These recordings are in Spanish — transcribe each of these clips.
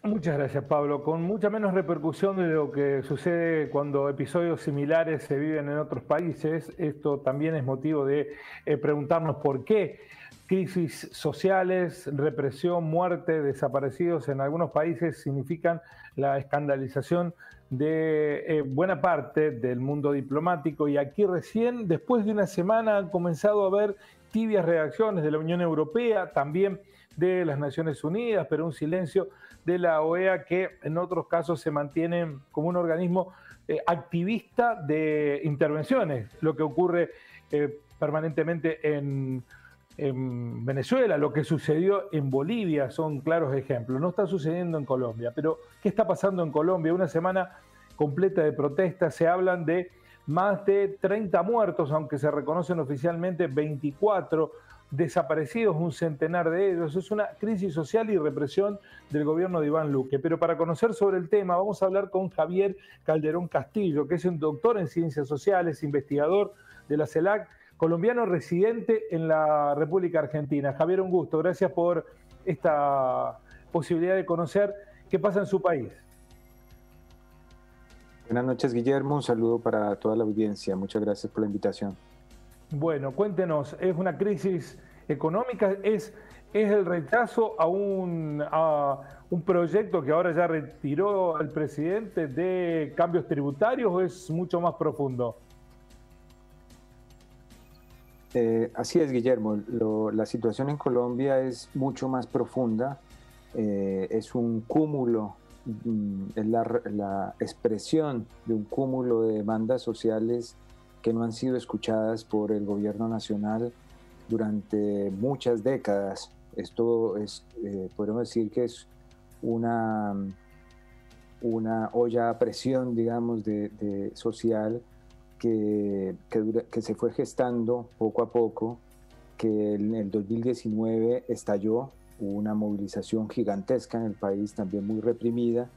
Muchas gracias, Pablo. Con mucha menos repercusión de lo que sucede cuando episodios similares se viven en otros países, esto también es motivo de preguntarnos por qué crisis sociales, represión, muerte, desaparecidos en algunos países significan la escandalización de buena parte del mundo diplomático. Y aquí recién, después de una semana, han comenzado a haber tibias reacciones de la Unión Europea, también de las Naciones Unidas, pero un silencio de la OEA que en otros casos se mantiene como un organismo activista de intervenciones, lo que ocurre permanentemente en Venezuela, lo que sucedió en Bolivia son claros ejemplos. No está sucediendo en Colombia, pero ¿qué está pasando en Colombia? Una semana completa de protestas, se hablan de más de 30 muertos, aunque se reconocen oficialmente 24 desaparecidos, un centenar de ellos. Es una crisis social y represión del gobierno de Iván Duque. Pero para conocer sobre el tema vamos a hablar con Javier Calderón Castillo, que es un doctor en ciencias sociales, investigador de la CELAC, colombiano residente en la República Argentina. Javier, un gusto. Gracias por esta posibilidad de conocer qué pasa en su país. Buenas noches, Guillermo. Un saludo para toda la audiencia. Muchas gracias por la invitación. Bueno, cuéntenos, ¿es una crisis económica? ¿Es el rechazo a un proyecto que ahora ya retiró el presidente de cambios tributarios o es mucho más profundo? Así es, Guillermo. La situación en Colombia es mucho más profunda. Es un cúmulo, es la expresión de un cúmulo de demandas sociales que no han sido escuchadas por el gobierno nacional durante muchas décadas. Esto es, podemos decir que es una, una olla a presión, digamos, de social que se fue gestando poco a poco, que en el 2019 estalló, hubo una movilización gigantesca en el país, también muy reprimida,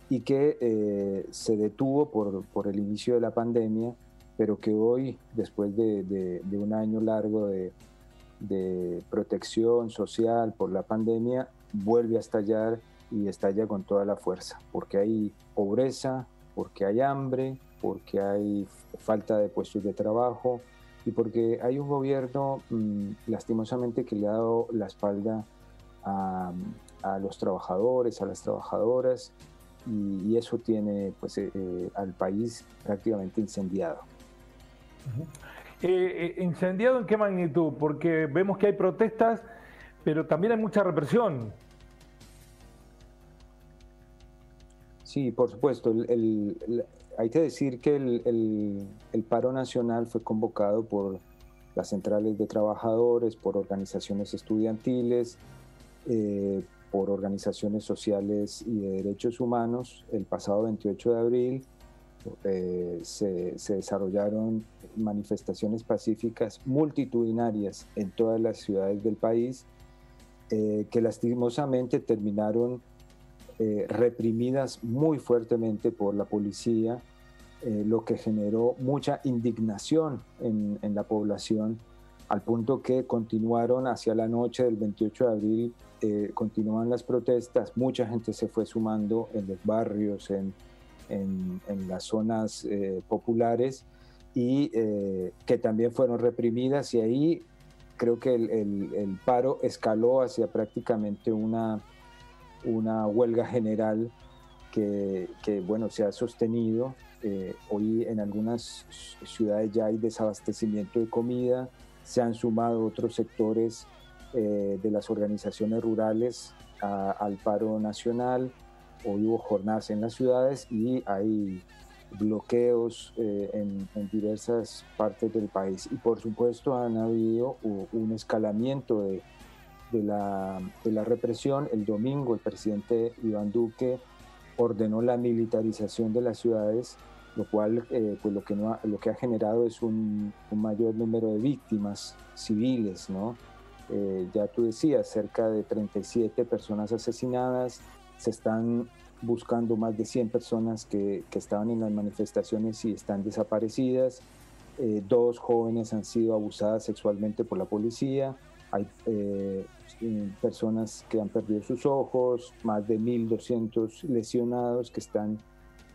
y que se detuvo por el inicio de la pandemia, pero que hoy, después de un año largo de protección social por la pandemia, vuelve a estallar y estalla con toda la fuerza, porque hay pobreza, porque hay hambre, porque hay falta de puestos de trabajo y porque hay un gobierno lastimosamente que le ha dado la espalda a los trabajadores, a las trabajadoras y eso tiene pues, al país prácticamente incendiado. ¿Incendiado en qué magnitud? Porque vemos que hay protestas, pero también hay mucha represión. Sí, por supuesto. Hay que decir que el paro nacional fue convocado por las centrales de trabajadores, por organizaciones estudiantiles, por organizaciones sociales y de derechos humanos. El pasado 28 de abril se desarrollaron manifestaciones pacíficas multitudinarias en todas las ciudades del país que lastimosamente terminaron reprimidas muy fuertemente por la policía, lo que generó mucha indignación en la población, al punto que continuaron hacia la noche del 28 de abril, continúan las protestas, mucha gente se fue sumando en los barrios, en las zonas populares, y que también fueron reprimidas, y ahí creo que el paro escaló hacia prácticamente una huelga general que bueno, se ha sostenido. Hoy en algunas ciudades ya hay desabastecimiento de comida, se han sumado otros sectores de las organizaciones rurales al paro nacional. Hoy hubo jornadas en las ciudades y hay bloqueos en diversas partes del país. Y por supuesto han habido un escalamiento de la represión. El domingo el presidente Iván Duque ordenó la militarización de las ciudades, lo cual pues lo que ha generado es un mayor número de víctimas civiles, ¿no? Ya tú decías, cerca de 37 personas asesinadas, se están buscando más de 100 personas que estaban en las manifestaciones y están desaparecidas, 2 jóvenes han sido abusadas sexualmente por la policía, hay personas que han perdido sus ojos, más de 1.200 lesionados que están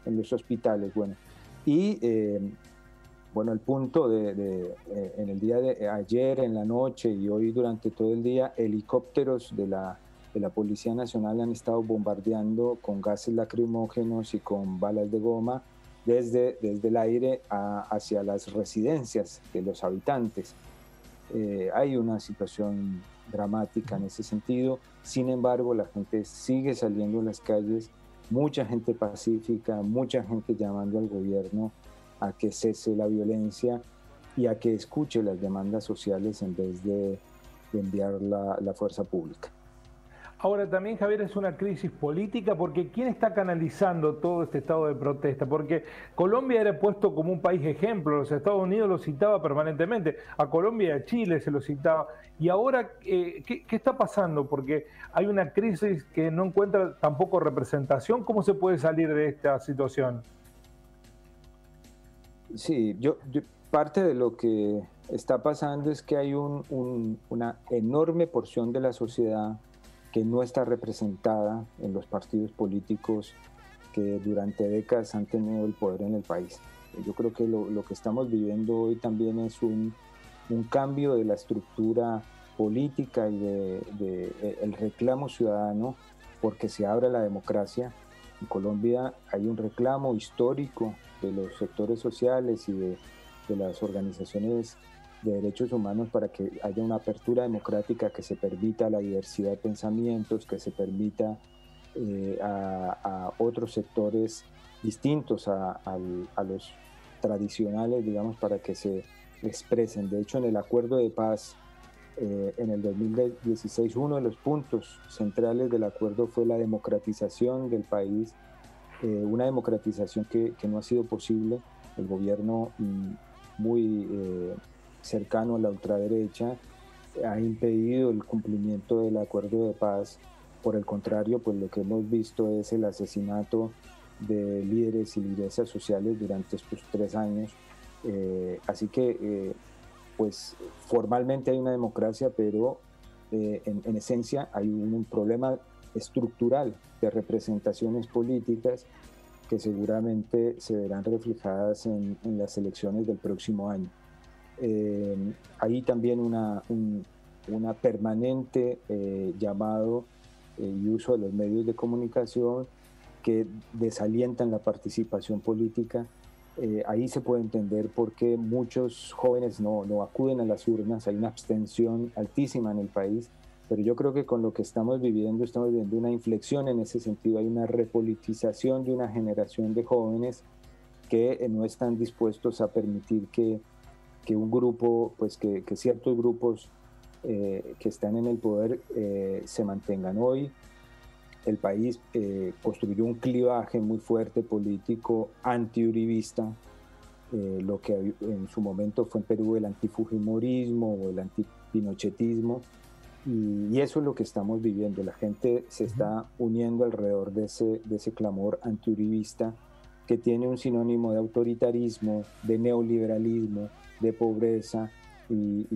en los hospitales. Bueno, y bueno, el punto en el día de ayer, en la noche y hoy durante todo el día, helicópteros de la Policía Nacional han estado bombardeando con gases lacrimógenos y con balas de goma desde el aire hacia las residencias de los habitantes. Hay una situación dramática en ese sentido. Sin embargo, la gente sigue saliendo a las calles, mucha gente pacífica, mucha gente llamando al gobierno a que cese la violencia y a que escuche las demandas sociales en vez de enviar la fuerza pública. Ahora también, Javier, es una crisis política porque ¿quién está canalizando todo este estado de protesta? Porque Colombia era puesto como un país ejemplo, los Estados Unidos lo citaba permanentemente, a Colombia y a Chile se lo citaba. Y ahora, ¿qué está pasando? Porque hay una crisis que no encuentra tampoco representación. ¿Cómo se puede salir de esta situación? Sí, parte de lo que está pasando es que hay una enorme porción de la sociedad que no está representada en los partidos políticos que durante décadas han tenido el poder en el país. Yo creo que lo que estamos viviendo hoy también es un cambio de la estructura política y el reclamo ciudadano porque se abra la democracia. En Colombia hay un reclamo histórico de los sectores sociales y de las organizaciones de derechos humanos para que haya una apertura democrática, que se permita la diversidad de pensamientos, que se permita a otros sectores distintos a los tradicionales, digamos, para que se expresen. De hecho, en el acuerdo de paz en el 2016, uno de los puntos centrales del acuerdo fue la democratización del país, una democratización que no ha sido posible. El gobierno muy cercano a la ultraderecha ha impedido el cumplimiento del acuerdo de paz. Por el contrario, pues lo que hemos visto es el asesinato de líderes y lideresas sociales durante estos 3 años. Así que, pues formalmente hay una democracia, pero en esencia hay un problema estructural de representaciones políticas que seguramente se verán reflejadas en las elecciones del próximo año. Hay también una permanente llamado y uso de los medios de comunicación que desalientan la participación política. Ahí se puede entender por qué muchos jóvenes no acuden a las urnas. Hay una abstención altísima en el país, pero yo creo que con lo que estamos viviendo una inflexión en ese sentido. Hay una repolitización de una generación de jóvenes que no están dispuestos a permitir que un grupo, pues que ciertos grupos que están en el poder se mantengan. Hoy el país construyó un clivaje muy fuerte político antiuribista, lo que en su momento fue en Perú el antifujimorismo o el antipinochetismo, y eso es lo que estamos viviendo. La gente se está uniendo alrededor de ese clamor antiuribista que tiene un sinónimo de autoritarismo, de neoliberalismo, de pobreza y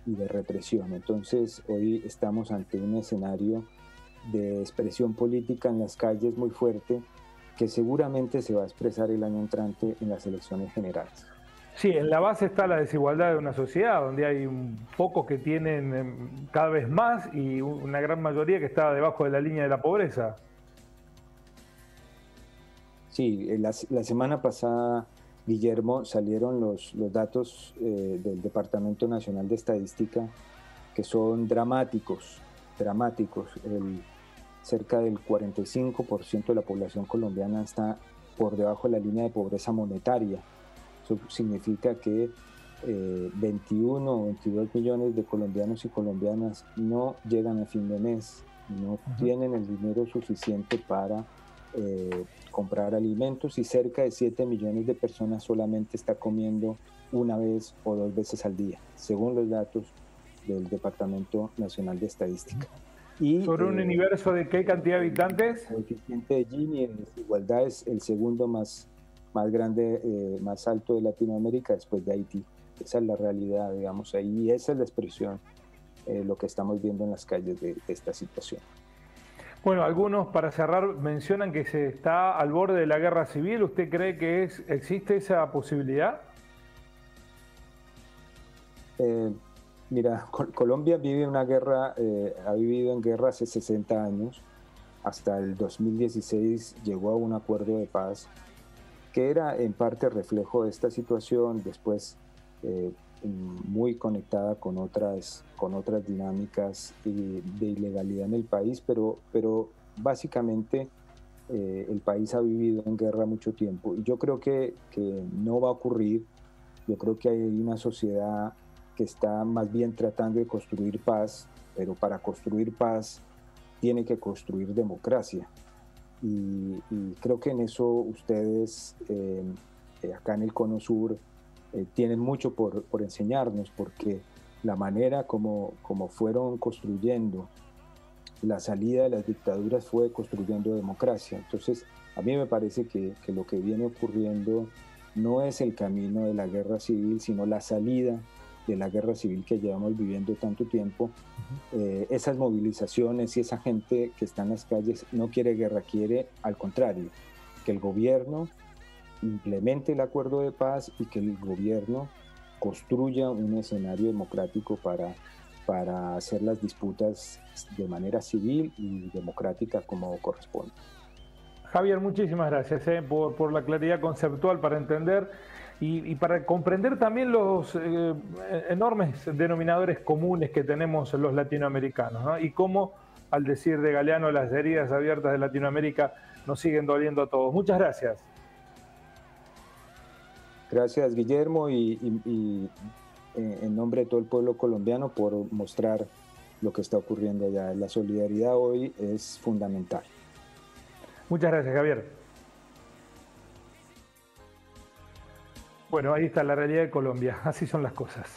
de represión. Entonces hoy estamos ante un escenario de expresión política en las calles muy fuerte, que seguramente se va a expresar el año entrante en las elecciones generales. Sí, en la base está la desigualdad de una sociedad, donde hay pocos que tienen cada vez más y una gran mayoría que está debajo de la línea de la pobreza. Sí, la semana pasada, Guillermo, salieron los datos del Departamento Nacional de Estadística, que son dramáticos. Cerca del 45% de la población colombiana está por debajo de la línea de pobreza monetaria. Eso significa que 21 o 22 millones de colombianos y colombianas no llegan a fin de mes, no tienen el dinero suficiente para comprar alimentos, y cerca de 7 millones de personas solamente está comiendo una vez o 2 veces al día, según los datos del Departamento Nacional de Estadística. Y, ¿sobre un universo de qué cantidad de habitantes? El coeficiente de Gini en desigualdad es el segundo más grande, más alto de Latinoamérica, después de Haití. Esa es la realidad, digamos, ahí, y esa es la expresión lo que estamos viendo en las calles de esta situación. Bueno, algunos para cerrar mencionan que se está al borde de la guerra civil. ¿Usted cree que existe esa posibilidad? Mira, Colombia vive una guerra, ha vivido en guerra hace 60 años. Hasta el 2016 llegó a un acuerdo de paz que era en parte reflejo de esta situación, después muy conectada con otras dinámicas de ilegalidad en el país, pero básicamente el país ha vivido en guerra mucho tiempo y yo creo que no va a ocurrir. Yo creo que hay una sociedad que está más bien tratando de construir paz, pero para construir paz tiene que construir democracia. Y creo que en eso ustedes acá en el Cono Sur tienen mucho por enseñarnos, porque la manera como fueron construyendo la salida de las dictaduras fue construyendo democracia. Entonces, a mí me parece que lo que viene ocurriendo no es el camino de la guerra civil, sino la salida de la guerra civil que llevamos viviendo tanto tiempo. Esas movilizaciones y esa gente que está en las calles no quiere guerra, quiere al contrario, que el gobierno implemente el acuerdo de paz y que el gobierno construya un escenario democrático para hacer las disputas de manera civil y democrática como corresponde. Javier, muchísimas gracias por la claridad conceptual para entender y para comprender también los enormes denominadores comunes que tenemos los latinoamericanos, ¿no? Y cómo, al decir de Galeano, las heridas abiertas de Latinoamérica nos siguen doliendo a todos. Muchas gracias. Gracias, Guillermo, y en nombre de todo el pueblo colombiano por mostrar lo que está ocurriendo allá. La solidaridad hoy es fundamental. Muchas gracias, Javier. Bueno, ahí está la realidad de Colombia. Así son las cosas.